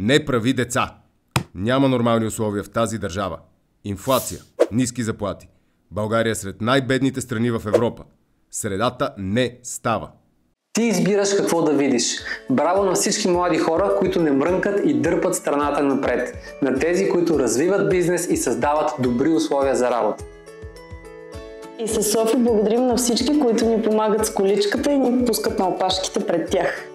Не прави деца! Няма нормални условия в тази държава. Инфлация, ниски заплати. България е сред най-бедните страни в Европа. Средата не става. Ти избираш какво да видиш. Браво на всички млади хора, които не мрънкат и дърпат страната напред. На тези, които развиват бизнес и създават добри условия за работа. И със Софи благодарим на всички, които ни помагат с количката и ни пускат на опашките пред тях.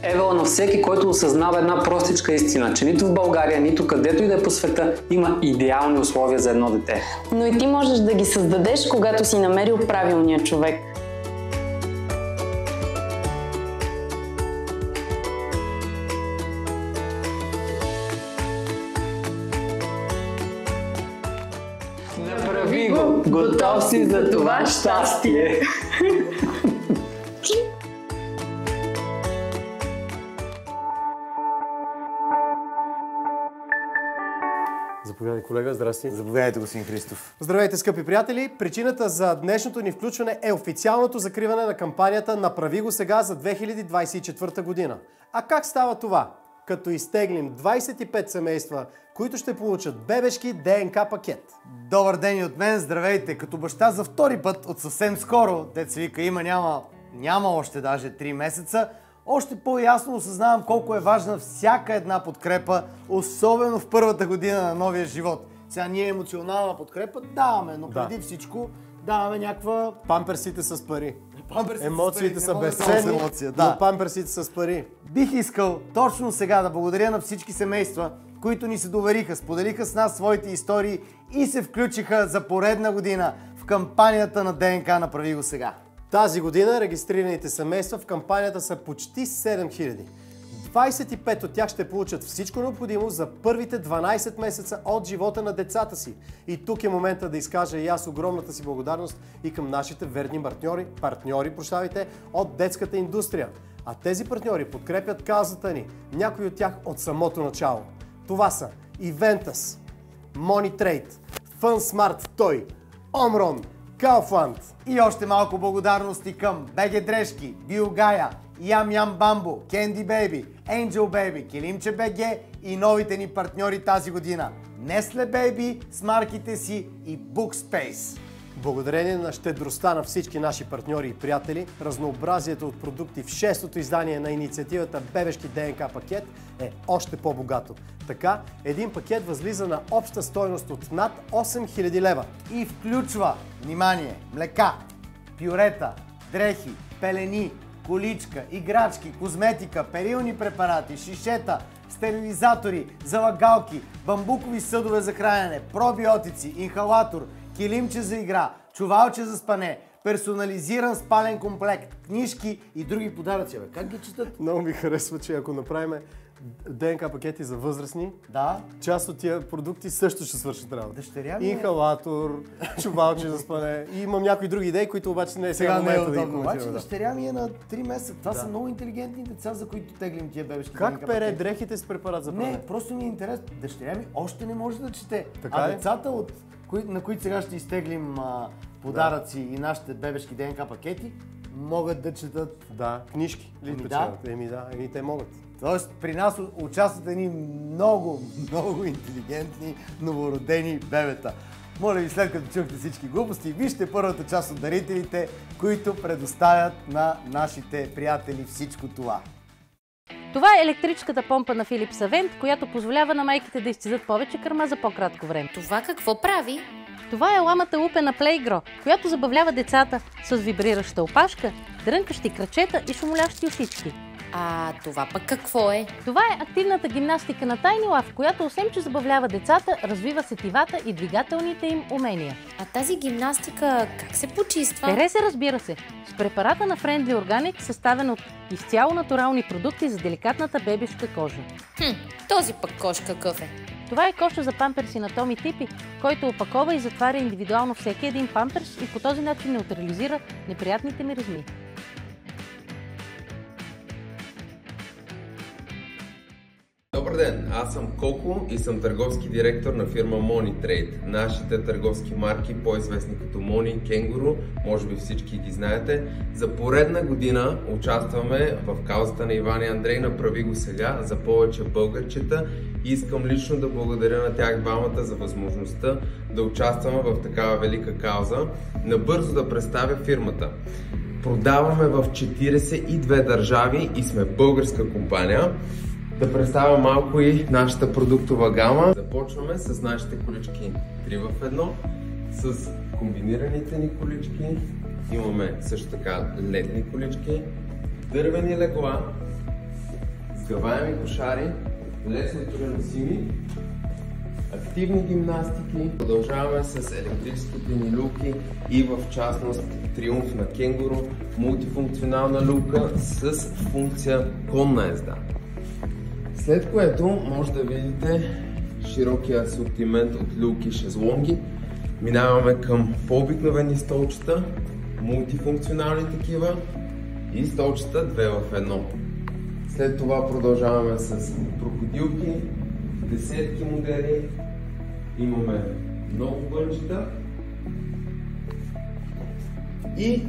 Евала на всеки, който осъзнава една простичка истина, че нито в България, нито където и да е по света има идеални условия за едно дете. Но и ти можеш да ги създадеш, когато си намерил правилния човек. Направи го! Готов си за това щастие! Заповядай, колега. Здрасти. Заповядайте, господин Христов. Здравейте, скъпи приятели! Причината за днешното ни включване е официалното закриване на кампанията "Направи го сега" за 2024 година. А как става това? Като изтеглим 25 семейства, които ще получат бебешки ДНК пакет. Добър ден и от мен, здравейте! Като баща за втори път от съвсем скоро, деца вика няма още даже 3 месеца, още по-ясно осъзнавам колко е важна всяка една подкрепа, особено в първата година на новия живот. Сега ние емоционална подкрепа даваме, но преди всичко даваме някаква... Памперсите с пари. Емоциите са безценни, но памперсите с пари. Бих искал точно сега да благодаря на всички семейства, които ни се довериха, споделиха с нас своите истории и се включиха за поредна година в кампанията на ДНК "Направи го сега". Тази година регистрираните семейства в кампанията са почти 7000. 25 от тях ще получат всичко необходимо за първите 12 месеца от живота на децата си. И тук е момента да изкажа и аз огромната си благодарност и към нашите верни партньори от детската индустрия. А тези партньори подкрепят каузата ни, някои от тях от самото начало. Това са Eventus, Monitrade, FunSmart Toy, Omron, Kaufland. И още малко благодарности към БГ Дрежки, Биогая, Ям Бамбо, Candy Baby, Angel Baby, Килимче БГ и новите ни партньори тази година Nestle Baby с марките си и Bookspace. Благодарение на щедростта на всички наши партньори и приятели, разнообразието от продукти в 6-то издание на инициативата "Бебешки ДНК пакет" е още по-богато. Така, един пакет възлиза на обща стойност от над 8000 лева. И включва, внимание, млека, пюрета, дрехи, пелени, количка, играчки, козметика, перилни препарати, шишета, стерилизатори, залагалки, бамбукови съдове за хранене, пробиотици, инхалатор, килимче за игра, чувалче за спане, персонализиран спален комплект, книжки и други подаръци. Как ги четат? Много ми харесва, че ако направим ДНК пакети за възрастни, част от тия продукти също ще свършат работа. Дъщеря ми Инхалатор, чувалче за спане. И имам някои други идеи, които обаче не е сега момента да ги коментирам. Обаче дъщеря ми е на 3 месеца. Това са много интелигентни деца, за които теглим тия бебешки ДНК Как пере дрехите с препарат за пране? Не, просто ми е интересно. Дъщеря ми още не може да чете. Така децата, на които сега ще изтеглим подаръци и нашите бебешки ДНК пакети, могат да четат... книжки. Те могат. Тоест при нас участват едни много интелигентни, новородени бебета. Моля ви, след като чухте всички глупости, вижте първата част от дарителите, които предоставят на нашите приятели всичко това. Това е електрическата помпа на Philips Avent, която позволява на майките да изцедат повече кърма за по-кратко време. Това какво прави? Това е ламата Лупена Playgrow, която забавлява децата с вибрираща опашка, дрънкащи крачета и шумолящи усички. А това пък какво е? Това е активната гимнастика на Tiny Love, която освен че забавлява децата, развива сетивата и двигателните им умения. А тази гимнастика как се почиства? Пере се, разбира се, с препарата на Friendly Organic, съставен от изцяло натурални продукти за деликатната бебешка кожа. Този пък кош какъв е? Това е коша за памперси на Томи Типи, който опакова и затваря индивидуално всеки един памперс и по този начин неутрализира неприятните миризми. Добър ден, аз съм Коко и съм търговски директор на фирма Money Trade. Нашите търговски марки, по-известни като Money, Кенгуру, може би всички ги знаете. За поредна година участваме в каузата на Иван и Андрей "Направи го сега" за повече българчета и искам лично да благодаря на тях двамата за възможността да участваме в такава велика кауза. Набързо да представя фирмата. Продаваме в 42 държави и сме българска компания. Да представя малко и нашата продуктова гама. Започваме с нашите колички 3 в 1, с комбинираните ни колички. Имаме също така ледни колички, дървени легла, сгъваеми кошари, лесно преносими, активни гимнастики. Продължаваме с електрическите ни люлки и в частност Триумф на Кенгуру, мултифункционална люлка с функция конна езда. След което може да видите широкия асортимент от люлки и шезлонги. Минаваме към по-обикновени столчета, мултифункционални такива и столчета 2 в 1. След това продължаваме с проходилки, десетки модели. Имаме много бънчета и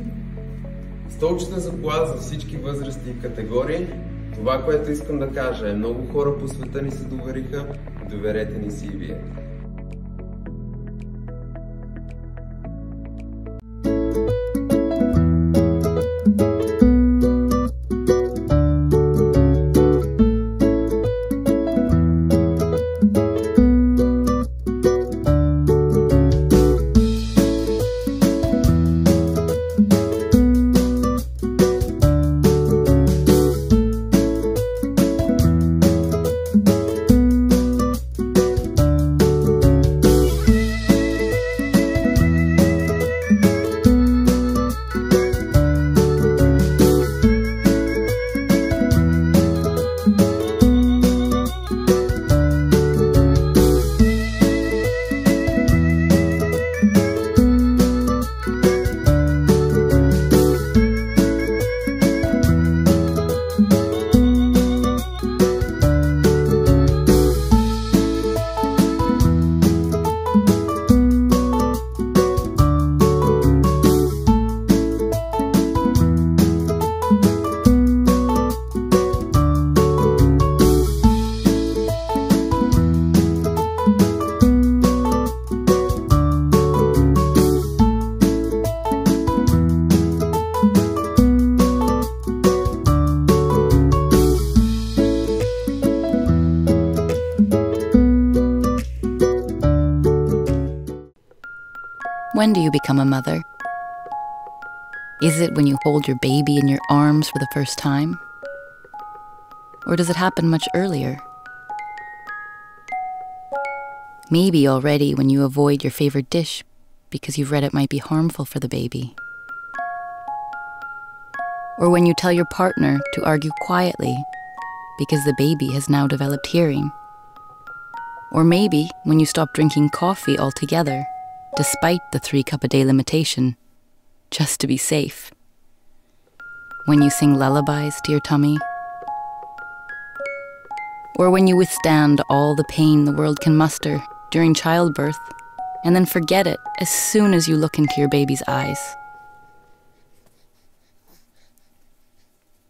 столчета за кола за всички възрасти и категории. Това, което искам да кажа е, много хора по света ни се довериха, доверете ни си и вие. When do you become a mother? Is it when you hold your baby in your arms for the first time? Or does it happen much earlier? Maybe already when you avoid your favorite dish because you've read it might be harmful for the baby. Or when you tell your partner to argue quietly because the baby has now developed hearing. Or maybe when you stop drinking coffee altogether, despite the 3-cup-a-day limitation, just to be safe. When you sing lullabies to your tummy. Or when you withstand all the pain the world can muster during childbirth and then forget it as soon as you look into your baby's eyes.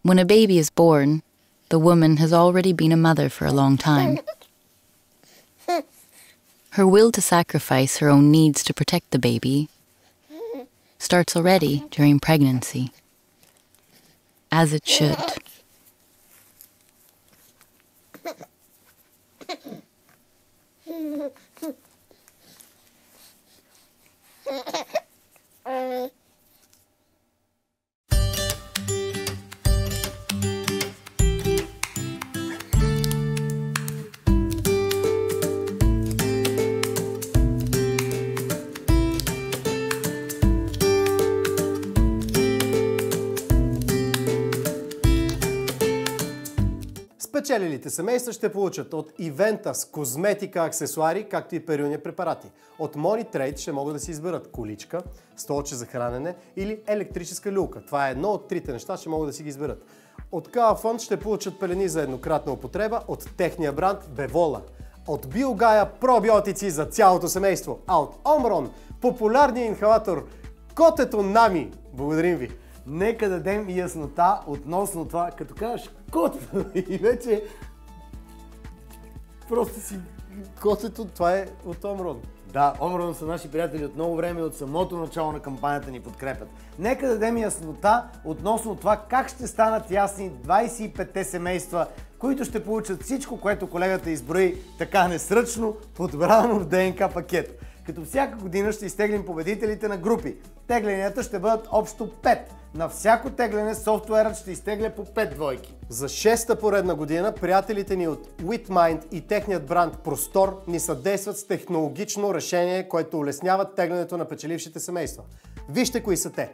When a baby is born, the woman has already been a mother for a long time. Her will to sacrifice her own needs to protect the baby starts already during pregnancy, as it should. Спечелилите семейства ще получат от ивента с козметика, аксесуари, както и перилни препарати. От Money Trade ще могат да си изберат количка, столче за хранене или електрическа люлка. Това е едно от трите неща, ще могат да си ги изберат. От Кава фонд ще получат пелени за еднократна употреба от техния бранд Бевола. От Биогая пробиотици за цялото семейство. А от Омрон популярният инхалатор Котето Нами. Благодарим ви! Нека дадем яснота относно това, като кажеш котето и вече просто си... Котето, това е от Омрон. Да, Омрон са наши приятели от много време, от самото начало на кампанията ни подкрепят. Нека дадем яснота относно това как ще станат ясни 25-те семейства, които ще получат всичко, което колегата изброи така несръчно, подбрано в ДНК пакет. Като всяка година ще изтеглим победителите на групи. Тегленията ще бъдат общо 5. На всяко тегляне софтуерът ще изтегля по 5 двойки. За 6-та поредна година приятелите ни от WhitMind и техният бранд Простор ни съдействат с технологично решение, което улеснява теглянето на печелившите семейства. Вижте кои са те!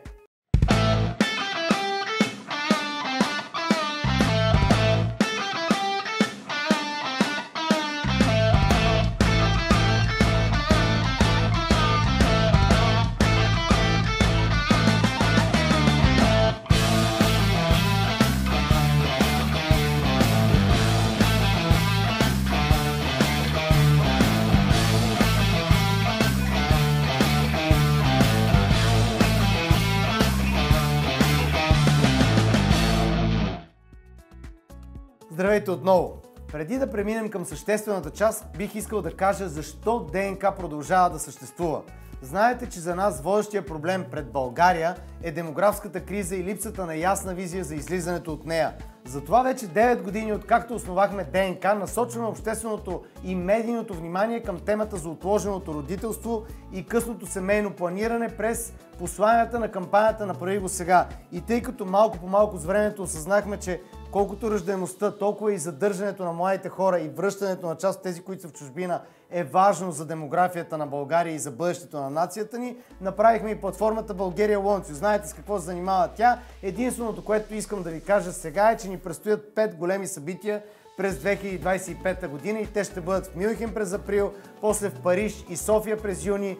Здравейте отново! Преди да преминем към съществената част, бих искал да кажа защо ДНК продължава да съществува. Знаете, че за нас водещия проблем пред България е демографската криза и липсата на ясна визия за излизането от нея. Затова вече 9 години, откакто основахме ДНК, насочваме общественото и медийното внимание към темата за отложеното родителство и късното семейно планиране през посланията на кампанията "Направи го сега". И тъй като малко по малко с времето осъзнахме, че колкото раждаемостта, толкова и задържането на младите хора и връщането на част от тези, които са в чужбина, е важно за демографията на България и за бъдещето на нацията ни, направихме и платформата Bulgaria Launch. Знаете с какво се занимава тя. Единственото, което искам да ви кажа сега е, че ни предстоят 5 големи събития през 2025 година и те ще бъдат в Мюнхен през април, после в Париж и София през юни,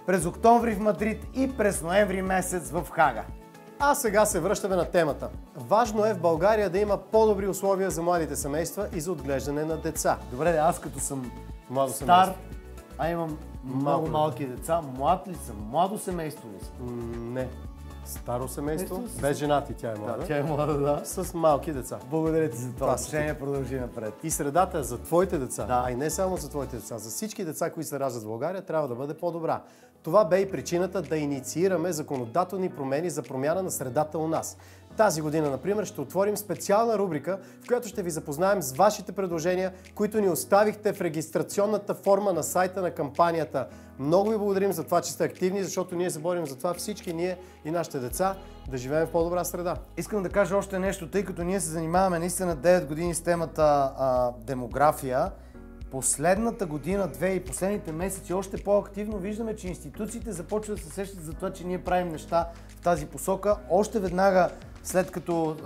през октомври в Мадрид и през ноември месец в Хага. А сега се връщаме на темата. Важно е в България да има по-добри условия за младите семейства и за отглеждане на деца. Добре, аз като съм стар, а имам много малки деца, млад ли съм? Младо семейство ли съм? Не. Старо семейство, без женати, тя е млада. Да, тя е млада, да. С малки деца. Благодаря ти за това. Отношение продължи напред. И средата за твоите деца, да. А и не само за твоите деца, за всички деца, които се раждат в България, трябва да бъде по-добра. Това бе и причината да инициираме законодателни промени за промяна на средата у нас. Тази година, например, ще отворим специална рубрика, в която ще ви запознаем с вашите предложения, които ни оставихте в регистрационната форма на сайта на кампанията. Много ви благодарим за това, че сте активни, защото ние се борим за това всички ние и нашите деца да живеем в по-добра среда. Искам да кажа още нещо, тъй като ние се занимаваме наистина 9 години с темата демография. Последната година, 2 и последните месеци още по-активно виждаме, че институциите започват да се сещат за това, че ние правим неща в тази посока. Още веднага, след като,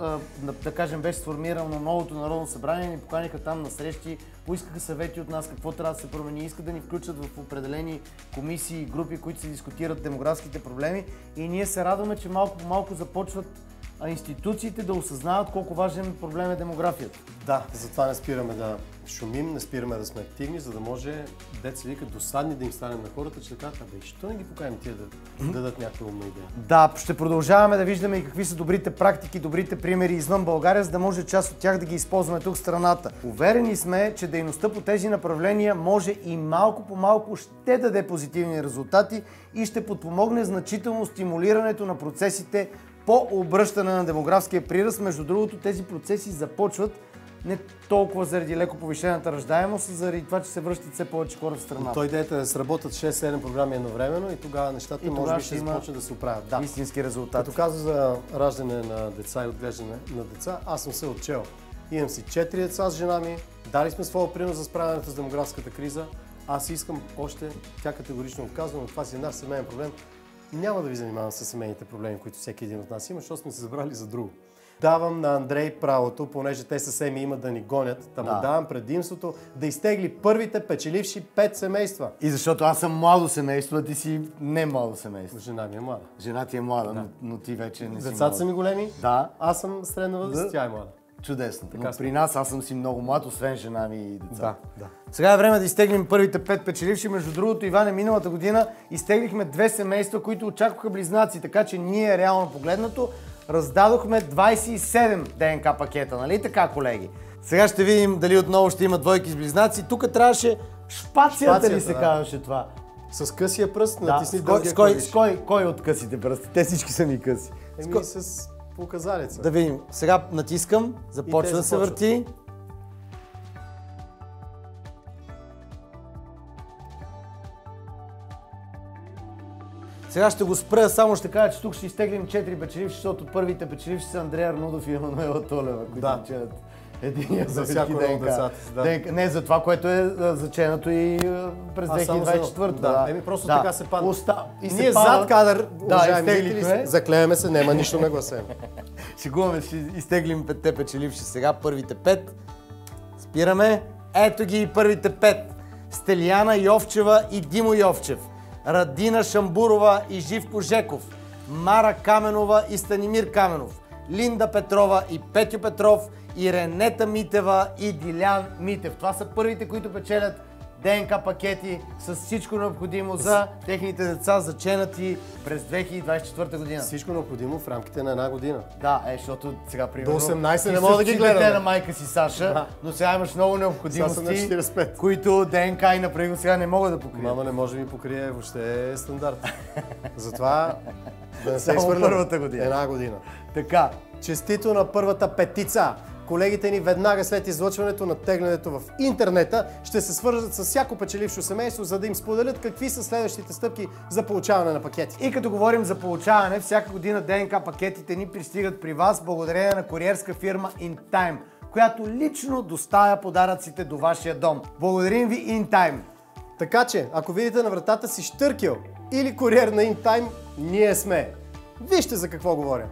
да кажем, беше сформирано новото Народно събрание, ни поканиха там на срещи, поискаха съвети от нас какво трябва да се промени, искат да ни включат в определени комисии и групи, които се дискутират демографските проблеми и ние се радваме, че малко по малко започват институциите да осъзнават колко важен проблем е демографията. Да, затова не спираме да шумим, не спираме да сме активни, за да може, деца вика, досадни да им станем на хората, че да кажат, що не ги поканим тия да дадат някаква умна идея? Да, ще продължаваме да виждаме и какви са добрите практики, добрите примери извън България, за да може част от тях да ги използваме тук в страната. Уверени сме, че дейността по тези направления може и малко по малко ще даде позитивни резултати и ще подпомогне значително стимулирането на процесите по обръщане на демографския приръст. Между другото, тези процеси започват не толкова заради леко повишената раждаемост, а заради това, че се връщат все повече хора в страната. То идеята е да сработят 6-7 програми едновременно и тогава нещата може би ще започнат да се оправят. Да. Истински резултат. Като каза за раждане на деца и отглеждане на деца, аз съм се отчел. Имам си 4 деца с жена ми, дали сме своя принос за справянето с демографската криза. Аз искам още, тя категорично отказва, но това си наш семейен проблем. Няма да ви занимавам с семейните проблеми, които всеки един от нас има, защото сме се забрали за друго. Давам на Андрей правото, понеже те със семи имат да ни гонят, да му давам предимството да изтегли първите печеливши 5 семейства. И защото аз съм младо семейство, а ти си не младо семейство. Жена ми е млада. Жена ти е млада, но ти вече не си млада. Децата са ми големи, да. Аз съм средна възраст, тя е млада. Чудесно. Но при нас аз съм си много млад, освен жена ми и деца. Да. Сега е време да изтеглим първите 5 печеливши. Между другото, Иване, миналата година изтеглихме 2 семейства, които очакваха близнаци, така че ние, реално погледнато, раздадохме 27 ДНК пакета, нали така, колеги? Сега ще видим дали отново ще има двойки с близнаци. Тук трябваше шпацията ли се казваше това? С късия пръст натисни дългия клавиш. Кой от късите пръсти? Те всички са ми къси. С показалеца. Да видим. Сега натискам, започва да се върти. Сега ще го спра, само ще кажа, че тук ще изтеглим 4 печеливши, защото първите печеливши са Андрея Арнудов и Емануела Толева, които заченат единия за всички ДНК. Не, за това, което е заченато и през 2024. Да. Просто така се пада. Ние зад кадър, уважаеми зрители, заклеваме се, няма нищо нагласено. Шегуваме, ще изтеглим 5 печеливши сега, първите 5. Спираме. Ето ги и първите 5. Стелияна Йовчева и Димо Йовчев. Радина Шамбурова и Живко Жеков, Мара Каменова и Станимир Каменов, Линда Петрова и Петю Петров, и Ренета Митева и Дилян Митев. Това са първите, които печелят ДНК пакети с всичко необходимо за техните деца, заченати през 2024 година. Всичко необходимо в рамките на една година. Да, защото сега примерно... До 18 не мога да ги гледаме. на майка си Саша, но сега имаш много необходимости, които ДНК и направи сега не могат да покрият. Мама не може да ми покрие, въобще е стандарт. Затова да не се изхвърля първата година. Една година. Така. Честито на първата петица! Колегите ни веднага след излъчването на теглянето в интернета ще се свържат с всяко печелившо семейство, за да им споделят какви са следващите стъпки за получаване на пакети. И като говорим за получаване, всяка година ДНК пакетите ни пристигат при вас благодарение на куриерска фирма InTime, която лично доставя подаръците до вашия дом. Благодарим ви InTime! Така че, ако видите на вратата си щъркел или куриер на InTime, ние сме. Вижте за какво говоря.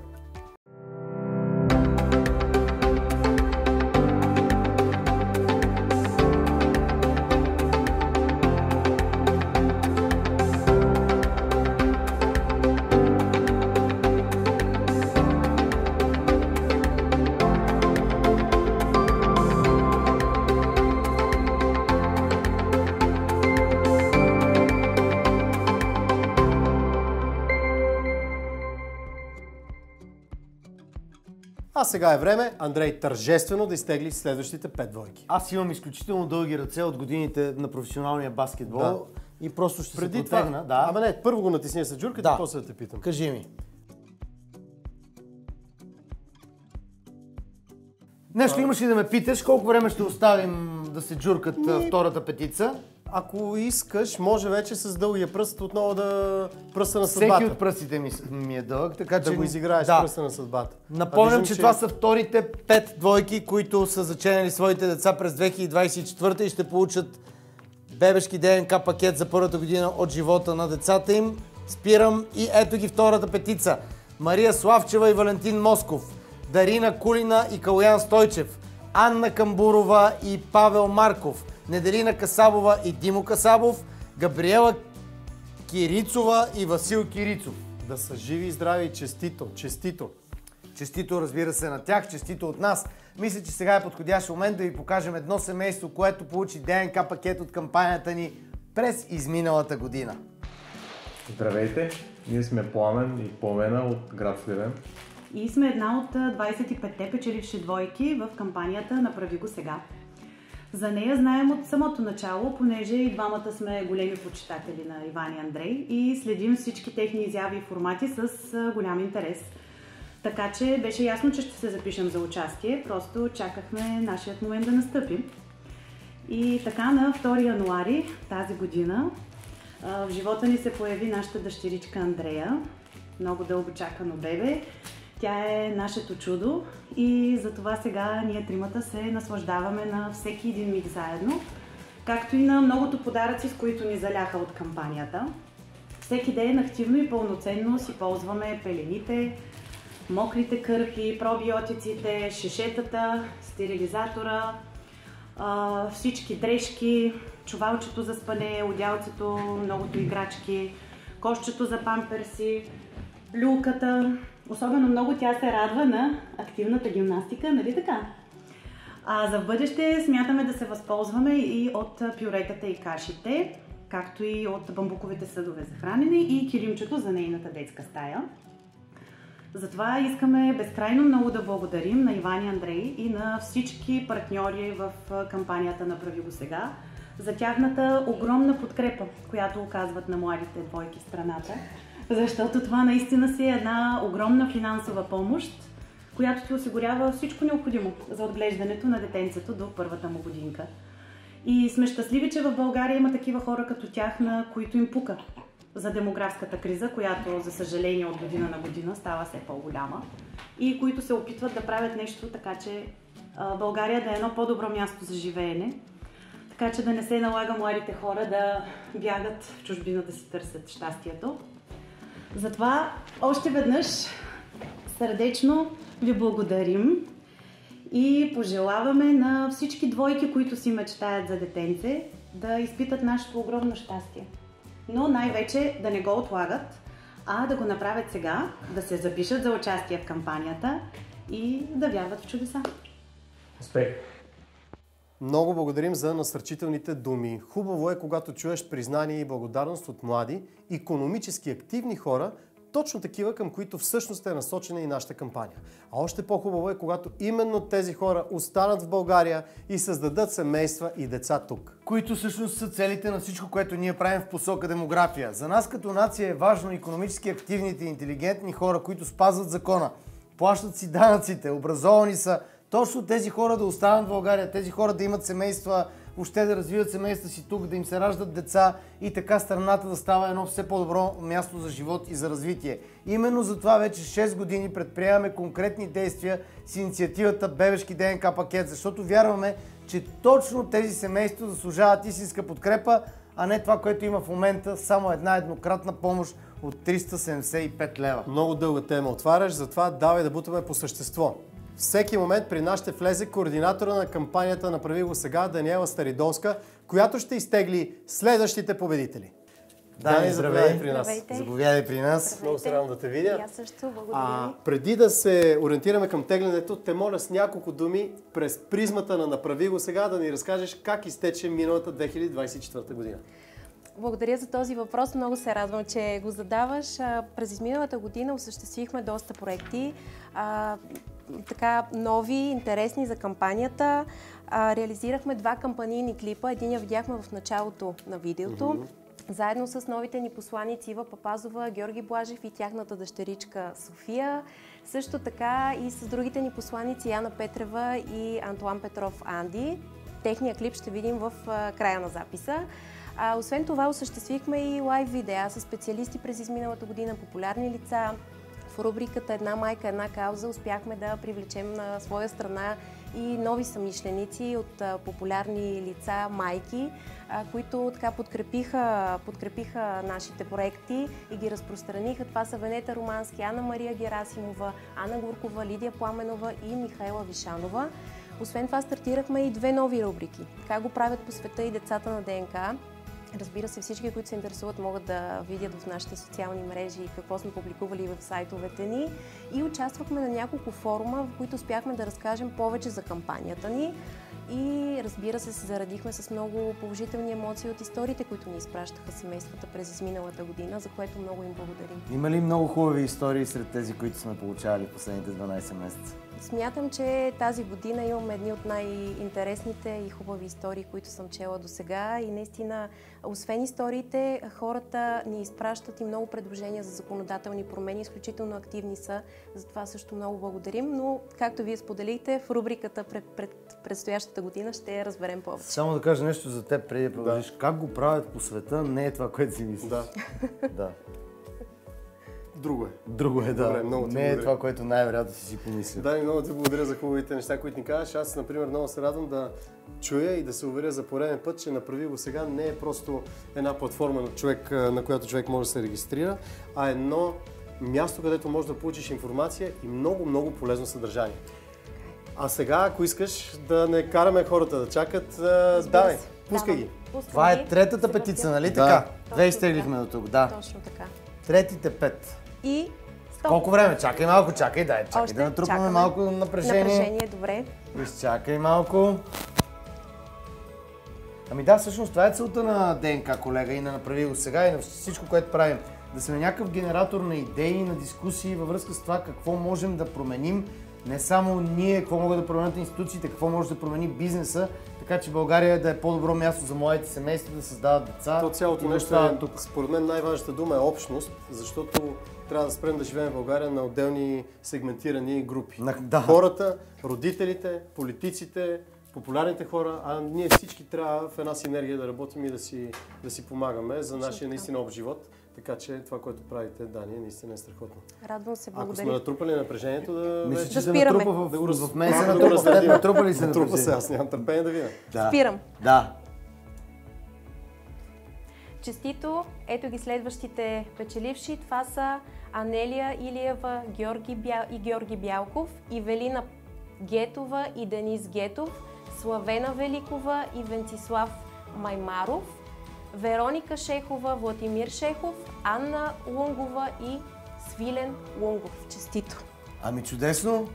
А сега е време Андрей тържествено да изтегли следващите 5 двойки. Аз имам изключително дълги ръце от годините на професионалния баскетбол и просто ще се протегна. Да. Ама не, първо го натисни с джурката, после да те питам. Кажи ми. Нещо имаш ли да ме питаш? Колко време ще оставим да се джуркат втората петица? Ако искаш, може вече с дългия пръст отново да пръста на съдбата. Всеки от пръстите ми е дълъг, така че... Да го изиграеш пръста на съдбата. Напомням, че това са вторите 5 двойки, които са заченали своите деца през 2024 и ще получат бебешки ДНК пакет за първата година от живота на децата им. Спирам и ето ги втората петица. Мария Славчева и Валентин Москов, Дарина Кулина и Калуян Стойчев, Анна Камбурова и Павел Марков, Неделина Касабова и Димо Касабов, Габриела Кирицова и Васил Кирицов. Да са живи и здрави и честито, честито. Честито, разбира се, на тях, честито от нас. Мисля, че сега е подходящ момент да ви покажем едно семейство, което получи ДНК пакет от кампанията ни през изминалата година. Здравейте, ние сме Пламен и Пламена от град Сливен. И сме една от 25-те печеливши двойки в кампанията "Направи го сега". За нея знаем от самото начало, понеже и двамата сме големи почитатели на Иван и Андрей и следим всички техни изяви и формати с голям интерес. Така че беше ясно, че ще се запишем за участие, просто чакахме нашият момент да настъпи. И така на 2 януари тази година в живота ни се появи нашата дъщеричка Андрея, много дълго чакано бебе. Тя е нашето чудо и затова сега ние тримата се наслаждаваме на всеки един миг заедно, както и на многото подаръци, с които ни заляха от кампанията. Всеки ден активно и пълноценно си ползваме пелените, мокрите кърпи, пробиотиците, шишетата, стерилизатора, всички дрежки, чувалчето за спане, одялцето, многото играчки, кошчето за памперси, люлката. Особено много тя се радва на активната гимнастика, нали така? За в бъдеще смятаме да се възползваме и от пюретата и кашите, както и от бамбуковите съдове за хранене и килимчето за нейната детска стая. Затова искаме безкрайно много да благодарим на Иван и Андрей и на всички партньори в кампанията "Направи го сега" за тяхната огромна подкрепа, която оказват на младите двойки в страната, защото това наистина си е една огромна финансова помощ, която ти осигурява всичко необходимо за отглеждането на детенцето до първата му годинка. И сме щастливи, че в България има такива хора като тях, на които им пука за демографската криза, която, за съжаление, от година на година става все по-голяма, и които се опитват да правят нещо така, че България да е едно по-добро място за живеене, така че да не се налага младите хора да бягат в чужбина да си търсят щастието. Затова още веднъж сърдечно ви благодарим и пожелаваме на всички двойки, които си мечтаят за детенце, да изпитат нашето огромно щастие. Но най-вече да не го отлагат, а да го направят сега, да се запишат за участие в кампанията и да вярват в чудеса. Успех! Много благодарим за насърчителните думи. Хубаво е, когато чуеш признание и благодарност от млади, икономически активни хора, точно такива, към които всъщност е насочена и нашата кампания. А още по-хубаво е, когато именно тези хора останат в България и създадат семейства и деца тук. Които всъщност са целите на всичко, което ние правим в посока демография. За нас като нация е важно икономически активните и интелигентни хора, които спазват закона, плащат си данъците, образовани са, точно тези хора да останат в България, тези хора да имат семейства, въобще да развиват семейства си тук, да им се раждат деца и така страната да става едно все по-добро място за живот и за развитие. Именно за това вече 6 години предприемаме конкретни действия с инициативата Бебешки ДНК пакет, защото вярваме, че точно тези семейства заслужават истинска подкрепа, а не това, което има в момента, само една еднократна помощ от 375 лева. Много дълга тема отваряш, затова давай да бутаме по същество. Всеки момент при нас ще влезе координатора на кампанията "Направи го сега" Даниела Старидолска, която ще изтегли следващите победители. Дани, здравей при нас. Здравейте. Заповядай при нас. Много се радвам да те видя. Аз също, благодаря. Преди да се ориентираме към теглянето, те моля с няколко думи през призмата на "Направи го сега" да ни разкажеш как изтече миналата 2024 година. Благодаря за този въпрос. Много се радвам, че го задаваш. През изминалата година осъществихме доста проекти, нови, интересни за кампанията. Реализирахме 2 кампанийни клипа. Единия видяхме в началото на видеото. Заедно с новите ни посланици Ива Папазова, Георги Блажев и тяхната дъщеричка София. Също така и с другите ни посланици Яна Петрева и Антуан Петров Анди. Техния клип ще видим в края на записа. Освен това осъществихме и лайв видеа с специалисти през изминалата година, популярни лица. В рубриката "Една майка, една кауза" успяхме да привлечем на своя страна и нови съмишленици от популярни лица, майки, които така подкрепиха нашите проекти и ги разпространиха. Това са Венета Романски, Анна Мария Герасимова, Ана Гуркова, Лидия Пламенова и Михаела Вишанова. Освен това стартирахме и 2 нови рубрики. Как го правят по света и децата на ДНК. Разбира се, всички, които се интересуват, могат да видят в нашите социални мрежи какво сме публикували в сайтовете ни. И участвахме на няколко форума, в които успяхме да разкажем повече за кампанията ни. И разбира се, се зарадихме с много положителни емоции от историите, които ни изпращаха семействата през изминалата година, за което много им благодарим. Има ли много хубави истории сред тези, които сме получавали в последните 12 месеца? Смятам, че тази година имаме едни от най-интересните и хубави истории, които съм чела до сега. И наистина, освен историите, хората ни изпращат и много предложения за законодателни промени. Изключително активни са. За това също много благодарим. Но, както вие споделихте, в рубриката пред предстоящата година ще разберем повече. Само да кажа нещо за теб, преди да продължиш. Как го правят по света, не е това, което си мислиш. Да. Друго е. Друго е, да. Добре, много не е това, което най-вероятно си помислил. Да, и много ти благодаря за хубавите неща, които ни казваш. Аз, например, много се радвам да чуя и да се уверя за пореден път, че "Направи го сега" не е просто една платформа на която човек може да се регистрира, а едно място, където можеш да получиш информация и много, много полезно съдържание. А сега, ако искаш да не караме хората да чакат, давай, пускай ги. Това е третата петица, нали така? 2 изтеглихме до тук, да. Точно така. Третите 5. И Колко време? Чакай малко, чакай да натрупаме чакаме. малко напрежение. Напрежение, добре. Изчакай малко. Ами да, всъщност това е целта на ДНК, колега, и на Направи го сега, и на всичко, което правим. Да сме някакъв генератор на идеи, на дискусии във връзка с това какво можем да променим. Не само ние, какво могат да променят институциите, какво може да промени бизнеса, така че България да е по-добро място за младите семейства, да създават деца. То цялото нещо е тук. Според мен най-важната дума е общност, защото трябва да спрем да живеем в България на отделни сегментирани групи. Да. Хората, родителите, политиците, популярните хора, а ние всички трябва в една синергия да работим и да си помагаме за нашия наистина общ живот. Така че това, което правите, Дани, наистина е страхотно. Радвам се, благодаря. Ако сме натрупали напрежението, Мисля, че спираме. В мен се натрупа. Натрупали се натрупа се, аз нямам търпение да видя. Спирам. Да. Честито, ето ги следващите печеливши. Това са Анелия Илиева и Георги Бялков, Ивелина Гетова и Денис Гетов, Славена Великова и Венцислав Маймаров, Вероника Шехова, Владимир Шехов, Анна Лунгова и Свилен Лунгов. Честито! Ами чудесно,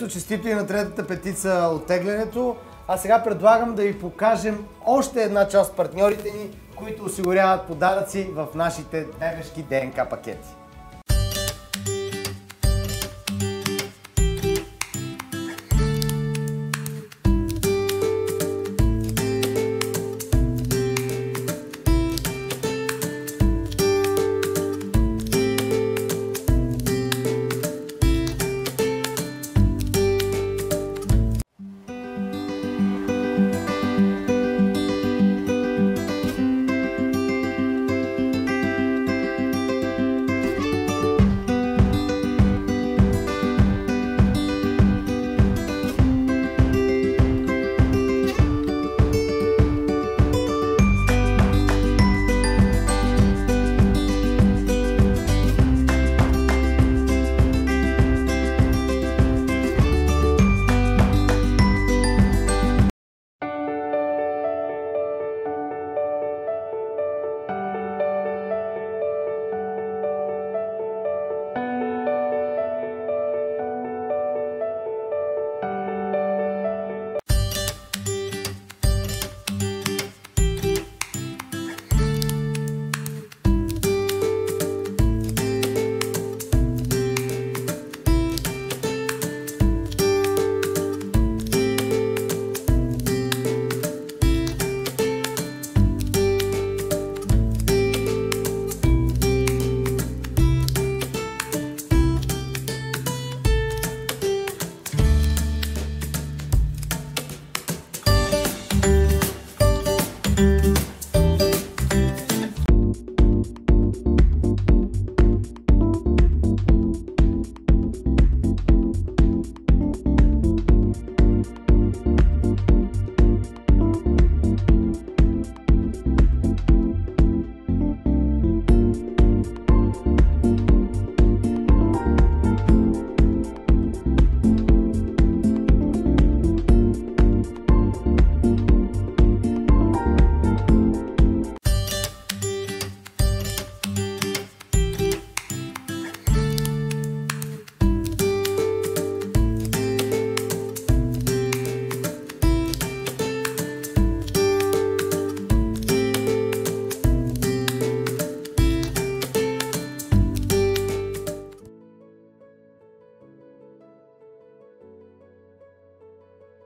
честито и на третата петица оттеглянето. А сега предлагам да ви покажем още една част от партньорите ни, които осигуряват подаръци в нашите бебешки ДНК пакети.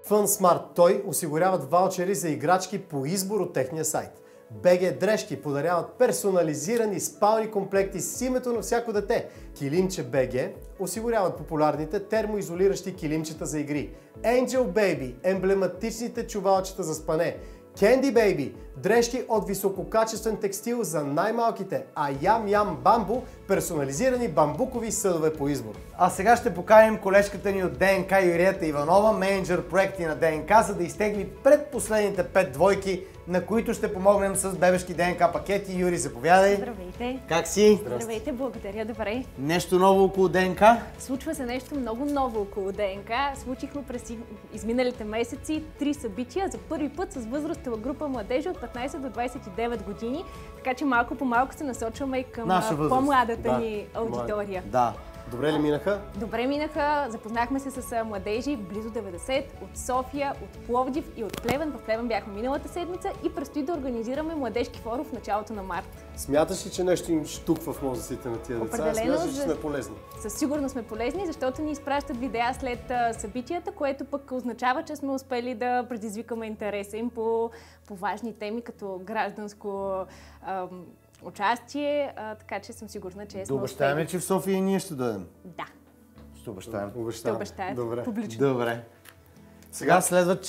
FunSmart Toy осигуряват ваучери за играчки по избор от техния сайт. BG Дрежки подаряват персонализирани спални комплекти с името на всяко дете. Килимче BG осигуряват популярните термоизолиращи килимчета за игри. Angel Baby – емблематичните чувалчета за спане. Candy Baby – дрежки от висококачествен текстил за най-малките, а Yam Yam Bamboo – персонализирани бамбукови съдове по избор. А сега ще поканим колежката ни от ДНК Юрията Иванова, менеджер проекти на ДНК, за да изтегли предпоследните 5 двойки, на които ще помогнем с бебешки ДНК пакети. Юри, заповядай. Здравейте. Как си? Здравейте, благодаря, добре. Нещо ново около ДНК? Случва се нещо много ново около ДНК. Случихме през изминалите месеци 3 събития. За първи път с възрастова група младежи от 15 до 29 години. Така че малко по малко се насочваме и към по-младата ни аудитория. Да. Добре ли минаха? Добре минаха. Запознахме се с младежи, близо 90, от София, от Пловдив и от Плевен. В Плевен бяхме миналата седмица и предстои да организираме младежки форум в началото на март. Смяташ ли, че нещо им штуква в мозъците на тия деца? Определено, Смяташ ли, че сме полезни? Със сигурност сме полезни, защото ни изпращат видеа след събитията, което пък означава, че сме успели да предизвикаме интереса им по важни теми, като гражданско участие, така че съм сигурна, че сме обещаем ли, успели. че в София и ние ще дойдем? Да. Ще обещаем. Ще обещаят. Добре. Публично. Добре. Сега следват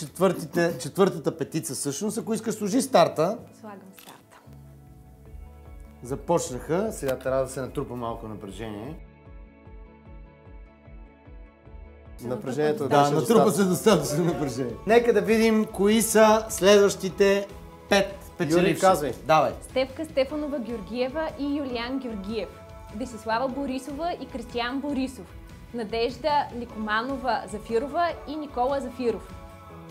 четвъртата петица. Всъщност, ако искаш, служи старта. Слагам старта. Започнаха. Сега трябва да се натрупа малко напрежение. Напрежението Да, натрупа се достатъчно напрежение. Нека да видим кои са следващите 5 печеливши. Юли, казвай. Давай. Стефка Стефанова Георгиева и Юлиан Георгиев. Десислава Борисова и Кристиян Борисов. Надежда Ликоманова Зафирова и Никола Зафиров.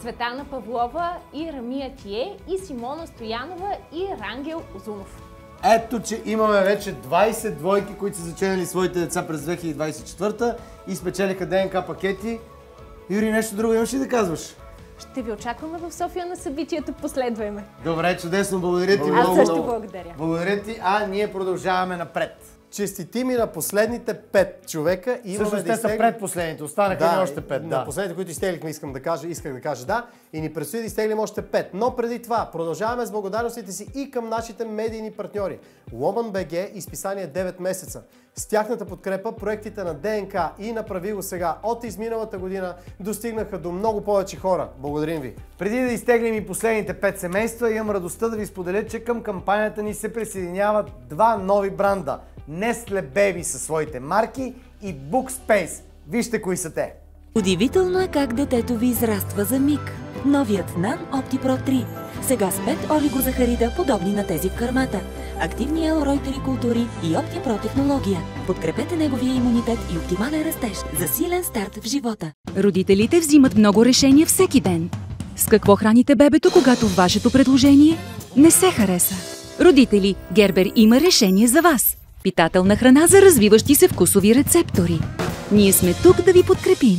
Цветана Павлова и Рамия Тие и Симона Стоянова и Рангел Озунов. Ето, че имаме вече 20 двойки, които са заченали своите деца през 2024 и спечелиха ДНК пакети. Юри, нещо друго имаш ли да казваш? Ще ви очакваме в София на събитието. Последвай ме. Добре, чудесно. Благодаря ти Аз много. също благодаря. Благодаря ти, а ние продължаваме напред. Честити ми на последните 5 човека. Всъщност те са предпоследните, останаха ни още 5. На последните, които изтеглихме, исках да кажа да. И ни предстои да изтеглим още 5. Но преди това, продължаваме с благодарностите си и към нашите медийни партньори. Woman BG и списание 9 месеца. С тяхната подкрепа проектите на ДНК и Направи го сега от изминалата година достигнаха до много повече хора. Благодарим ви! Преди да изтеглим и последните 5 семейства, имам радостта да ви споделя, че към кампанията ни се присъединяват 2 нови бранда. Nestle Baby със своите марки и Bookspace. Вижте кои са те. Удивително е как детето ви израства за миг. Новият NAN OptiPro 3. Сега с 5 олигозахарида, подобни на тези в кърмата. Активни елройтери култури и OptiPro технология. Подкрепете неговия имунитет и оптимален растеж за силен старт в живота. Родителите взимат много решения всеки ден. С какво храните бебето, когато вашето предложение не се хареса? Родители, Гербер има решение за вас. Питателна храна за развиващи се вкусови рецептори. Ние сме тук да ви подкрепим.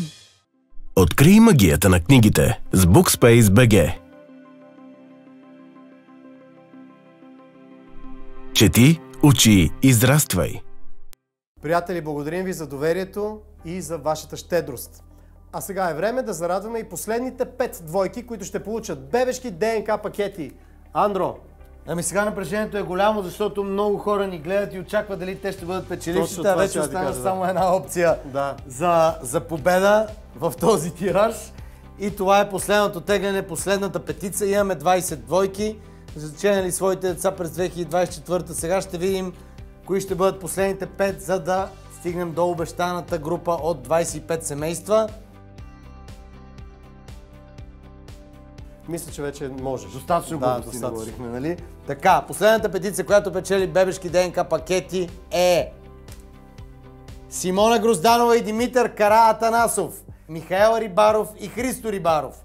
Открий магията на книгите с Bookspace BG. Чети, учи, израствай. Приятели, благодарим ви за доверието и за вашата щедрост. А сега е време да зарадваме и последните 5 двойки, които ще получат бебешки ДНК пакети. Андро. Ами сега напрежението е голямо, защото много хора ни гледат и очакват дали те ще бъдат печелившите, а вече остана само една опция за победа в този тираж. И това е последното тегляне, последната петица. Имаме 20 двойки, заченали своите деца през 2024. Сега ще видим кои ще бъдат последните 5, за да стигнем до обещаната група от 25 семейства. Мисля, че вече можеш. Достатъчно глупости да говорихме, нали? Така, последната петиция, която печели бебешки ДНК пакети е Симона Грозданова и Димитър Караатанасов, Михаел Рибаров и Христо Рибаров,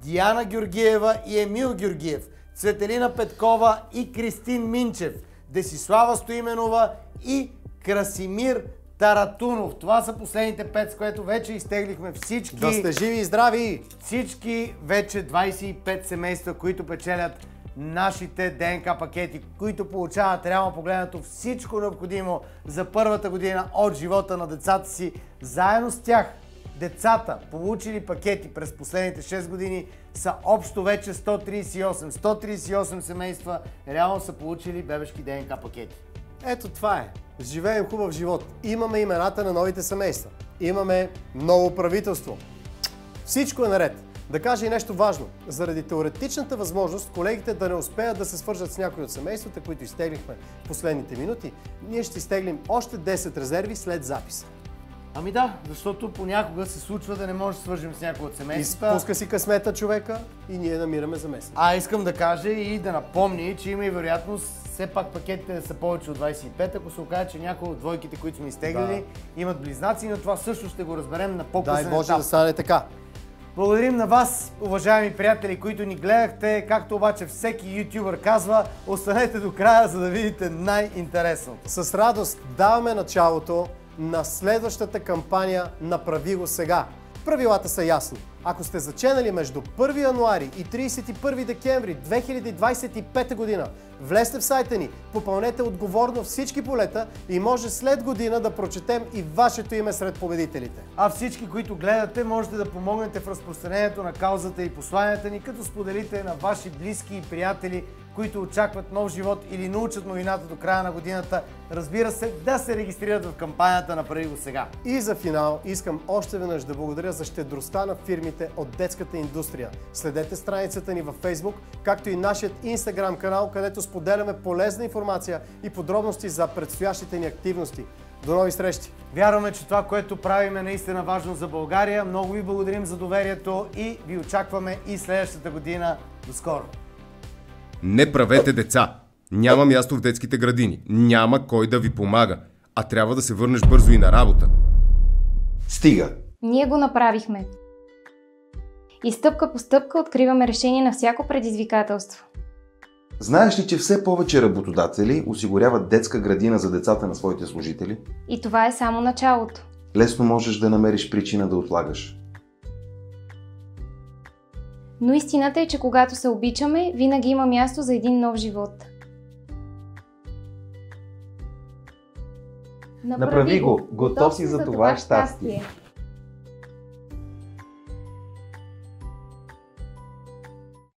Диана Георгиева и Емил Георгиев, Цветелина Петкова и Кристин Минчев, Десислава Стоименова и Красимир Таратунов. Това са последните 5, с което вече изтеглихме всички. Да сте живи и здрави! Всички вече 25 семейства, които печелят нашите ДНК пакети, които получават реално погледнато всичко необходимо за първата година от живота на децата си. Заедно с тях децата, получили пакети през последните 6 години, са общо вече 138. 138 семейства реално са получили бебешки ДНК пакети. Ето това е. Живеем хубав живот. Имаме имената на новите семейства. Имаме ново правителство. Всичко е наред. Да кажа и нещо важно. Заради теоретичната възможност колегите да не успеят да се свържат с някои от семействата, които изтеглихме в последните минути, ние ще изтеглим още 10 резерви след записа. Ами да, защото понякога се случва да не може да свържем с някой от семействата. Изпуска си късмета човека и ние намираме заместник. Искам да кажа и да напомня, че има и вероятност все пак пакетите да са повече от 25, ако се окаже, че някои от двойките, които сме изтеглили, имат близнаци, но това също ще го разберем на по-късен етап. Да, може да стане така. Благодарим на вас, уважаеми приятели, които ни гледахте. Както обаче всеки ютубър казва, останете до края, за да видите най-интересното. С радост даваме началото на следващата кампания "Направи го сега". Правилата са ясни. Ако сте заченали между 1 януари и 31 декември 2025 година, влезте в сайта ни, попълнете отговорно всички полета и може след година да прочетем и вашето име сред победителите. А всички, които гледате, можете да помогнете в разпространението на каузата и посланията ни, като споделите на ваши близки и приятели, които очакват нов живот или научат новината до края на годината, разбира се, да се регистрират в кампанията "Направи го сега". И за финал искам още веднъж да благодаря за щедростта на фирмите от детската индустрия. Следете страницата ни във Facebook, както и нашият Instagram канал, където споделяме полезна информация и подробности за предстоящите ни активности. До нови срещи! Вярваме, че това, което правим, е наистина важно за България. Много ви благодарим за доверието и ви очакваме и следващата година. До скоро! Не правете деца! Няма място в детските градини. Няма кой да ви помага. А трябва да се върнеш бързо и на работа. Стига! Ние го направихме. И стъпка по стъпка откриваме решение на всяко предизвикателство. Знаеш ли, че все повече работодатели осигуряват детска градина за децата на своите служители? И това е само началото. Лесно можеш да намериш причина да отлагаш. Но истината е, че когато се обичаме, винаги има място за един нов живот. Направи го! Готов си за това щастие!